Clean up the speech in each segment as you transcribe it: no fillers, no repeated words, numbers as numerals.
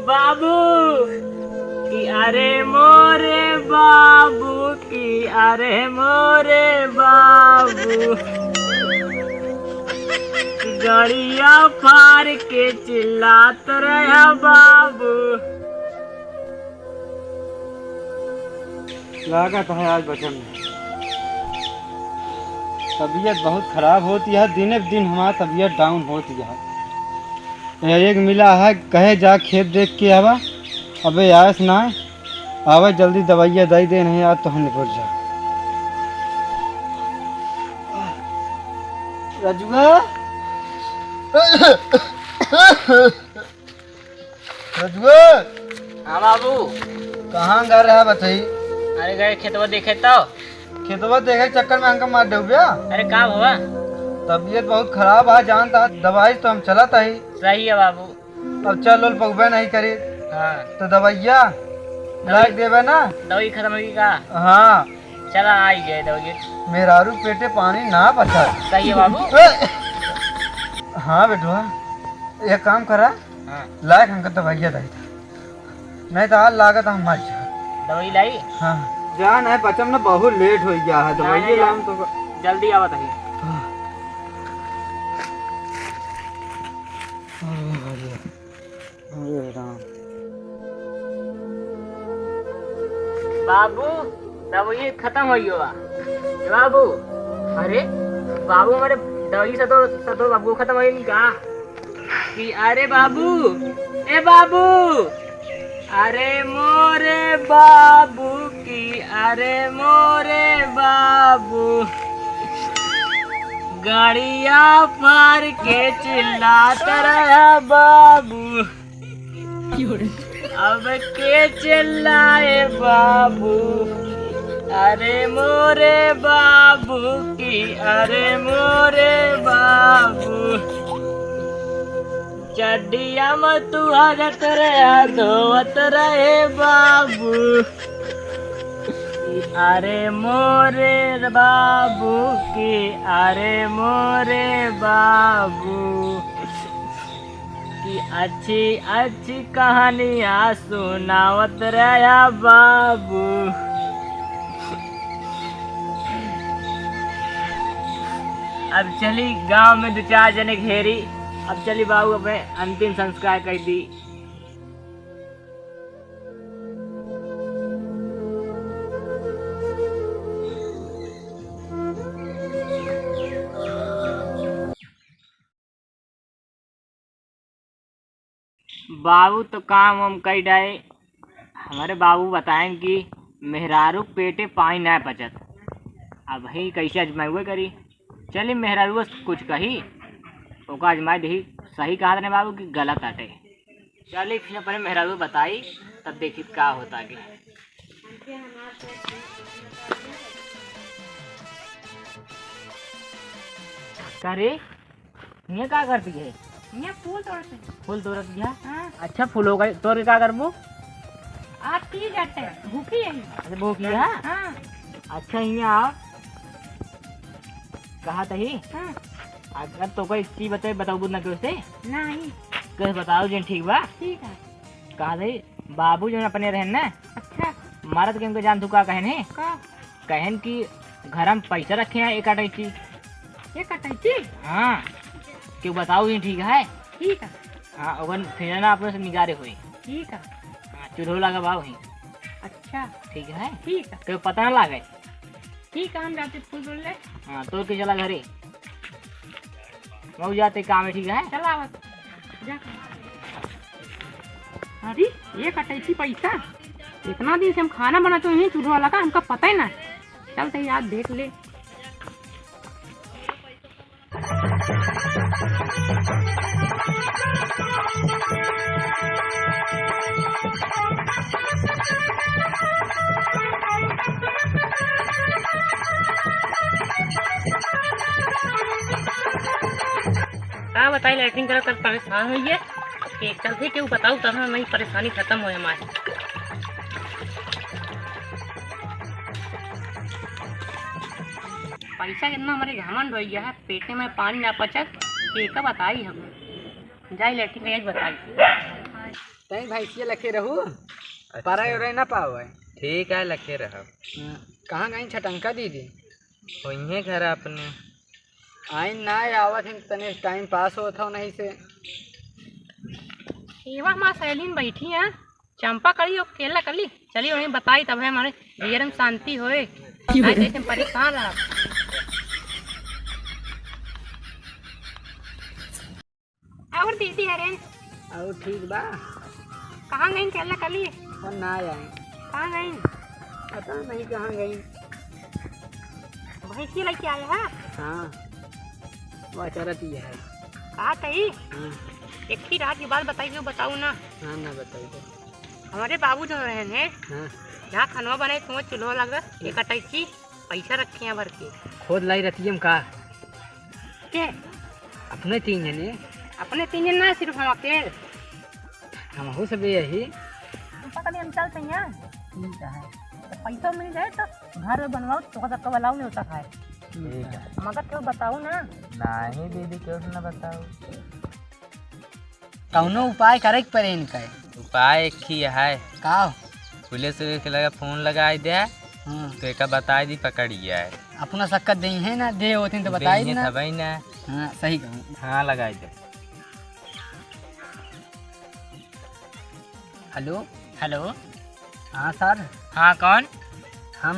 बाबू की अरे मोरे बाबू की अरे मोरे बाबू गाड़िया फाड़ के चिल्लात रहा बाबू। लागत है आज बचन में तबीयत बहुत खराब होती है, दिन ब दिन हमारा तबीयत डाउन होती है। एक मिला है कहे जा खेत देख के आवा, अबे आयस ना आवे जल्दी दवाइयाँ दे दे, नहीं आज तो हम निपट जा। रजुआ रजुआ। हाँ बाबू। कहाँ गा रहा बताई? अरे गए खेतवा देखे तो। खेतवा देखे चक्कर में अंका मार दे भैया। अरे का हुआ? तबीयत बहुत खराब है, जानता दवाई तो हम चला था ही। सही है बाबू। अब चल उल पगबे नहीं करी। हाँ तो दवाइया लाग देवे ना। दवाई खत्म होगी का? हाँ चला आई गए दवाई। मेहरारू पेटे पानी ना पचा। सही है बाबू। हाँ बेटुआ एक काम करा, हाँ लायक हमको दवाइया दे, नहीं तो आज लागत हम मर जा। दवाई लाई? हाँ जान है पचम ना बहुत लेट हो गया है, दवाइया लाम तो जल्दी आवत है। अरे राम बाबू दवाई खत्म हो गया बाबू। अरे बाबू हमारे दवाई से तो बाबू खत्म हो नहीं का कि अरे बाबू ए बाबू अरे मोरे बाबू की अरे मोरे बाबू गाड़िया फाड़ के चिल्लाता रहा बाबू। अब के चिल्लाए बाबू अरे मोरे बाबू की अरे मोरे बाबू चड्डिया में तू हगत रहे धोवत रहे बाबू। अरे मोरे बाबू की अरे मोरे बाबू की अच्छी अच्छी कहानियाँ सुनावत रहा बाबू। अब चली गांव में दो चार जने घेरी, अब चली बाबू अपने अंतिम संस्कार कर दी। बाबू तो काम हम कई डाए, हमारे बाबू बताएं कि मेहरारू पेटे पानी ना पचत। अब ही कैसे अजमाए करी, चलिए मेहरारू कुछ कही ओका अजमाए दही, सही कहा था बाबू कि गलत आटे। चलिए फिर अपने मेहरारू बताई तब देखी क्या होता आगे। करे ये क्या करती है? ये फूल तोड़ते हैं। फूल तोड़त गया? हाँ। अच्छा फूल होगा तोड़ के क्या करबू? आज पी जाते हैं, भूखी है। अच्छा भूख लिया? हाँ। अच्छा यहाँ आओ, कहा तही हाँ। अगर तो कोई चीज बताए बताओ ना कैसे नहीं कैसे बताओ जी ठीक बा। ठीक है। कहा तही बाबू जो अपने रहन ना अच्छा मारत के उनको जान तू का कहने का कहन कि घर में पैसा रखे हैं एक अटैची। ये कटाई। हाँ क्यों बताओ जी ठीक है? ठीक है। हाँ ओवन फिर ना अपने से निगारे हुई। ठीक है। हाँ चूल्हो लगा बाबू ही। अच्छा ठीक है? ठीक है। क्यों पता ना लागे? ठीक है हम जाते फूल तोड़ ले। हाँ तोड़ के चला घरे मऊ जाते काम है। ठीक है चला आवत जा। अरे ये कटाई थी पैसा, इतना दिन से हम खाना बनाते हैं चूल्हा वाला का, हमका पता ही ना। चलते यार देख ले। क्या बताई लाइटिंग कर परेशान हुई है कि चलते क्यों बताऊँ तब नहीं परेशानी खत्म हो हमारी। पैसा कितना हमारे घमंड हो गया है, पेटे में पानी ना पचत, एक बताई हमें जाए लेटिंग बताई। तई भैंसिया लखे रहू पारा उरे ना पावे। ठीक है लखे रहो। कहाँ गई छटंका दीदी? वही घर अपने आई ना आवत है तने टाइम पास होता हो नहीं से। एवा माँ सैलीन बैठी है चंपा करी और केला कली चली उन्हें बताई तब है हमारे जीवन में शांति होए। ऐसे परेशान रहा। और दीदी हरेन और ठीक बा। कहाँ गई केला कली? और ना आए। कहाँ गई? पता नहीं कहाँ गई। भैंसी लेके आए हैं? हाँ वो चरती है। कहा कही? एक ही रात की बात बताइए बताऊँ ना? हाँ ना बताइए। हमारे बाबू जो रहे हैं जहाँ खनवा बनाए तो चूल्हा लगा एक अटैची पैसा रखे हैं भर के खोद लाई रहती हम का के अपने 3 जने। अपने 3 जन ना सिर्फ हम अकेले हम हो सब यही हम चलते हैं। ठीक है तो पैसा मिल जाए तो घर में बनवाओ तो सबका बनाओ नहीं होता खाए। मगर क्यों बताओ ना? नहीं दीदी क्यों ना बताओ। कौनो उपाय करे के पड़े इनका। उपाय एक ही है का पुलिस के लगा फोन लगाई दे तो एक बताई दी पकड़िया है। अपना सक्कत दे है ना दे होते तो बताई ना। भाई ना हाँ सही कहूँ। हाँ लगाई दे। Hello hello. हाँ सर। हाँ कौन? हम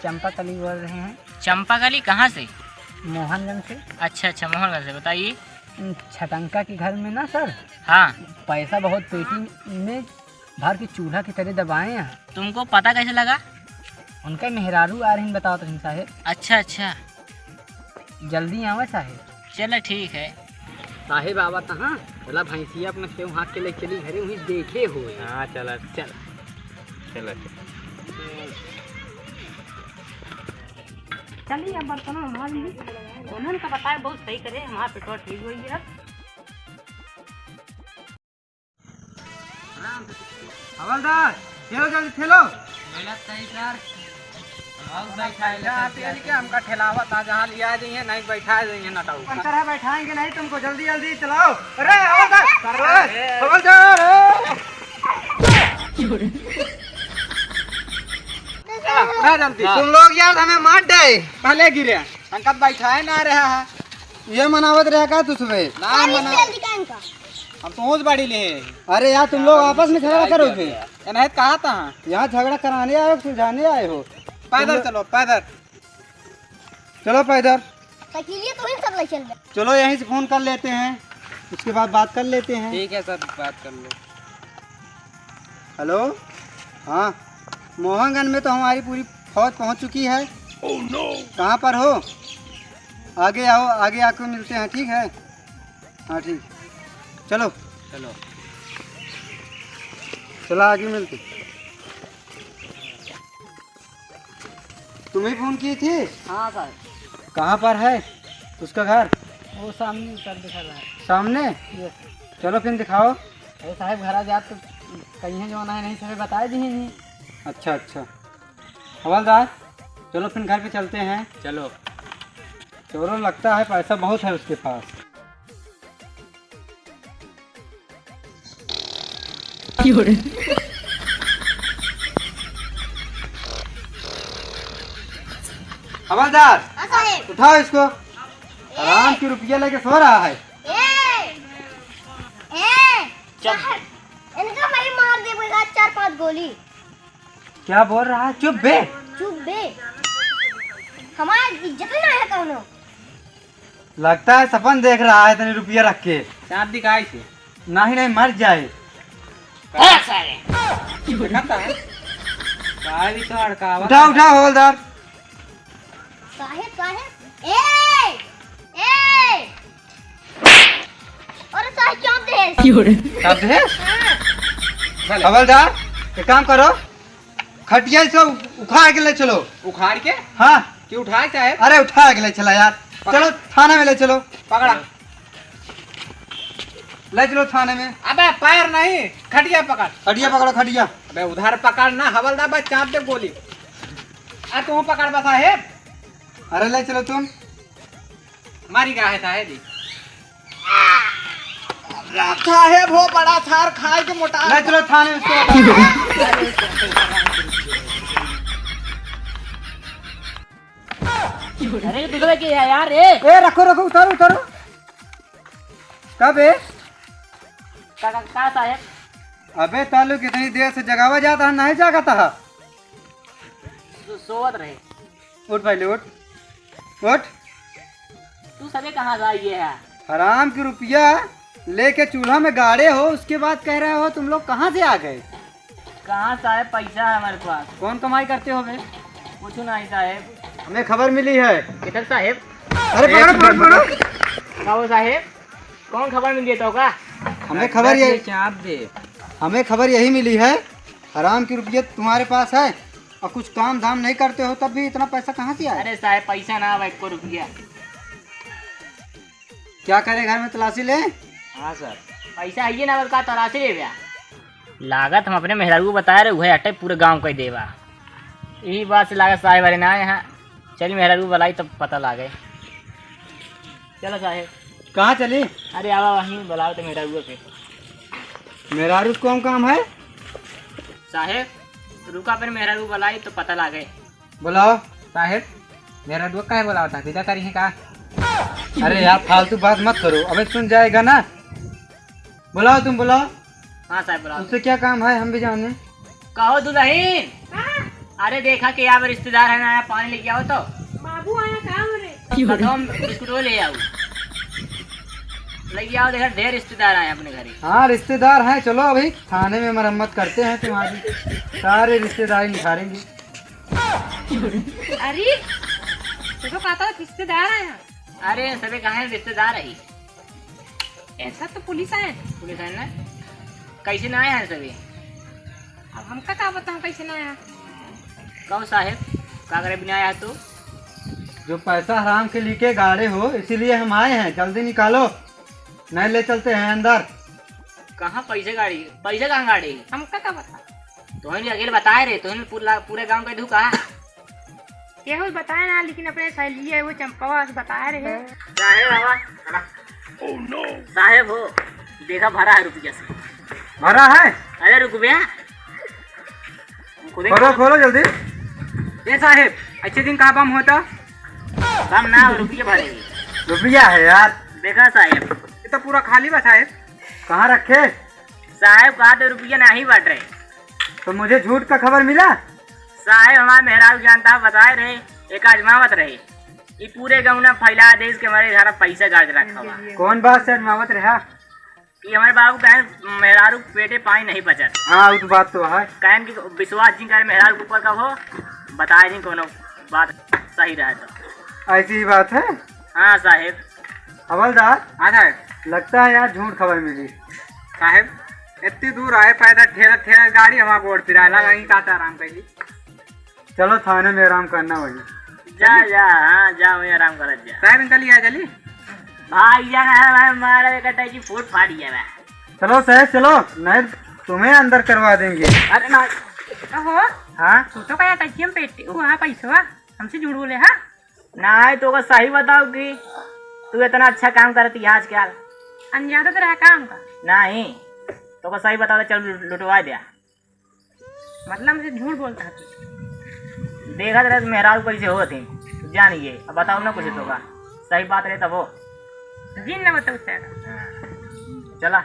चंपा कली बोल रहे हैं। चंपा कली कहाँ से? मोहनगंज से। अच्छा मोहनगंज से। बताइए। छटंका के घर में ना सर हाँ पैसा बहुत पेटी में भर के चूल्हा की तरह दबाए हैं। तुमको पता कैसे लगा? उनका मेहरारू आ रही बताओ तुम साहेब। अच्छा जल्दी आवे साहेब। चलो ठीक है। साहेब आवा कहाँ बोला भैंसिया अपना क्यों हाथ के ले चली घरे वहीं देखे हो। हाँ चलो चल चलो चलिए अब बर्तन उन्होंने तो बताया बहुत सही करे हमारा पेट्रोल ठीक हुई है। हवलदार चलो जल्दी ठेलो। सही सर हमका ठेलावा था जहाँ लिया जाइए नहीं बैठा जाइए नटाऊ अंतर है बैठाएंगे नहीं तुमको जल्दी जल्दी चलाओ। अरे हवलदार हवलदार तुम लोग यार हमें मार दे पहले गिरे अंकल बैठाए ना रहा है ये मनावत रहा का तुझ पे ना मना हम पहुँच बाड़ी ले। अरे यार तुम लोग आपस में झगड़ा करोगे नहीं कहा था यहाँ झगड़ा कराने आए हो सुलझाने आए हो। पैदल चलो पैदल चलो पैदल चलो यहीं से फोन कर लेते हैं उसके बाद बात कर लेते हैं। ठीक है सर बात कर लो। हेलो हाँ मोहनगंज में तो हमारी पूरी फौज पहुंच चुकी है। कहाँ पर हो? आगे आओ आगे आकर मिलते हैं ठीक है। हाँ ठीक चलो चलो चलो आगे मिलते। तुम्हें फोन किए थे? हाँ सर। कहाँ पर है उसका घर? वो सामने सर दिखा रहा है। सामने? चलो फिर दिखाओ। अरे साहब घर आ जात तो कहीं जो आना है नहीं सर बताए दी नहीं। अच्छा हवलदार चलो फिर घर पे चलते हैं। चलो चोरों लगता है पैसा बहुत है उसके पास। हवलदार उठाओ इसको आराम की रुपया लेके सो रहा है। इनका मैं मार देगा 4-5 गोली। क्या बोल रहा है? चुप बे हमारी इज्जत ना है कौनो। लगता है सपन देख रहा है इतने रुपया रख के। चाँद दिखाई से नहीं मर जाए। उठाओ हवलदार। साहेब और साहेब क्या दे? हवलदार एक काम करो खटिया इसको उखाड़ के ले चलो। उखाड़ के? हाँ क्यों उठाए साहब? अरे उठा के ले चला यार। चलो थाने में ले चलो। पकड़ा ले चलो थाने में। अबे पैर नहीं खटिया पकड़। खटिया पकड़ो खटिया। अबे उधर पकड़ ना हवलदार बस चाँप दे गोली। तू पकड़ बा साहेब। अरे ले चलो तुम। मारी का है साहेब जी। साहेब हो बड़ा थार खाए के मोटा ले चलो थाने में उसको अरे दूसरे की है यार रे। ए रखो रखो उतारो उतारो। कब है? का साहेब? अबे तालू कितनी देर से जगावा जाता है, नहीं जागा था। सोवत रहे। उठ पहले उठ उठ। तू सबे कहाँ जा ये है? हराम की रुपया लेके चूल्हा में गाड़े हो, उसके बाद कह रहे हो तुम लोग कहाँ से आ गए? कहाँ साहेब, पैसा है हमारे पास। कौन कमाई करते हो बे? कुछ नहीं साहेब। हमें खबर मिली है। किधर साहेब? अरे पकड़ो पकड़ो पकड़ो। क्या वो साहेब? कौन खबर मिली है तो का? हमें खबर यही चाप दे। हमें खबर यही मिली है, हराम की रुपया तुम्हारे पास है और कुछ काम धाम नहीं करते हो, तब भी इतना पैसा कहाँ से आया? अरे साहेब पैसा ना भाई को रुपया। क्या करे, घर में तलाशी ले? हाँ सर पैसा आइए ना का तलाशी ले भैया। लागत हम अपने मेहरारू को बता रहे हुए अटे पूरे गांव को ही देवा। यही बात से लागत साहेब अरे ना यहाँ चलिए मेहरारू बुलाई तब पता लागे। चलो साहेब। कहाँ चली? अरे आवा वहीं बुलाओ तो मेहरारू पे। मेरा रुक कौन काम है? साहेब रुका फिर मेहरारू बुलाई तो पता लागे। बुलाओ। साहेब मेरा दुआ का है बोला था सीधा करी है का? अरे यार फालतू बात मत करो, अबे सुन जाएगा ना। बुलाओ तुम बुलाओ। हाँ साहब बुलाओ। उससे क्या काम है, हम भी जाने। कहो दुल्हन। अरे देखा कि यहाँ पर रिश्तेदार है ना, पानी लेके आओ तो। बाबू आया काम रे। बिस्कुट वो ले आओ। लेके आओ, देखा ढेर रिश्तेदार आए अपने घर। हाँ रिश्तेदार हैं, चलो अभी थाने में मरम्मत करते हैं तुम्हारी, सारे रिश्तेदारी निखारेंगे। अरे देखो कहता रिश्तेदार आए हैं। अरे सभी कहा है रिश्तेदार है। ऐसा तो पुलिस आए। पुलिस है ना? कैसे ना आए हैं सभी? अब हमका क्या बताऊं कैसे ना आया। कहो साहेब का करे बिना आया तो? जो पैसा हराम के लेके गाड़े हो इसीलिए हम आए हैं, जल्दी निकालो नहीं ले चलते हैं अंदर। कहाँ पैसे गाड़ी? पैसे कहाँ गाड़ी? हमका क्या बता। तुम्हें अकेले बताए रहे, तुम्हें पूरे गांव का धुका। ये कुछ बताया ना, लेकिन अपने सहेली है वो चंपा बताया रहे। साहेब बाबा साहेब हो देखा भरा है रुपया से। भरा है? अरे रुपया खोलो खोलो जल्दी। ये साहेब अच्छे दिन कहाँ बम होता? कम ना रुपये भरेंगे। रुपया है यार। देखा साहेब ये तो पूरा खाली बा साहेब। कहाँ रखे? साहेब कहा तो रुपया नहीं बट रहे। तो मुझे झूठ का खबर मिला? साहेब हमारा मेहरारू जानता बताए रहे, एक आजमावत रहे। ये पूरे गाँव ना फैला देश के हमारे सारा पैसा गाड़ रखा हुआ। कौन बात से अजमावत रहा? ये हमारे बाबू कहें मेहरारू पेटे पानी नहीं बचत। हाँ वो तो बात तो है। कहें कि विश्वास जी करे मेहरारू के ऊपर का हो, बताए नहीं कोनो बात सही रहे तो। ऐसी ही बात है। हाँ साहेब। हवलदार। हाँ साहेब। लगता है यार झूठ खबर मिली। साहेब इतनी दूर आए पैदल ठेला ठेला गाड़ी हमारा बोर्ड फिरा लगा ही काटा आराम कर ली। चलो थाने में आराम करना वही। जा जा हाँ जा वही आराम कर जा। साहेब निकल लिया जल्दी। भाई जाना है भाई हमारा बेटा जी फूट फाड़ गया मैं। चलो साहब चलो, नहीं तुम्हें अंदर करवा देंगे। अरे ना हो हाँ तू तो क्या टचियम पेटे वहाँ पैसा हमसे जुड़ बोले। हाँ ना तो सही बताओ कि तू इतना अच्छा काम करती है आजकल? अंजादा तो रहा काम का। नहीं तो सही बताओ, चल लुटवा दिया। मतलब मुझे झूठ बोलता है। देखा तेरे मेहरारू कैसे हो थी जानिए, अब बताओ ना कुछ तो का सही बात रहे तब वो जिन न बताओ चला।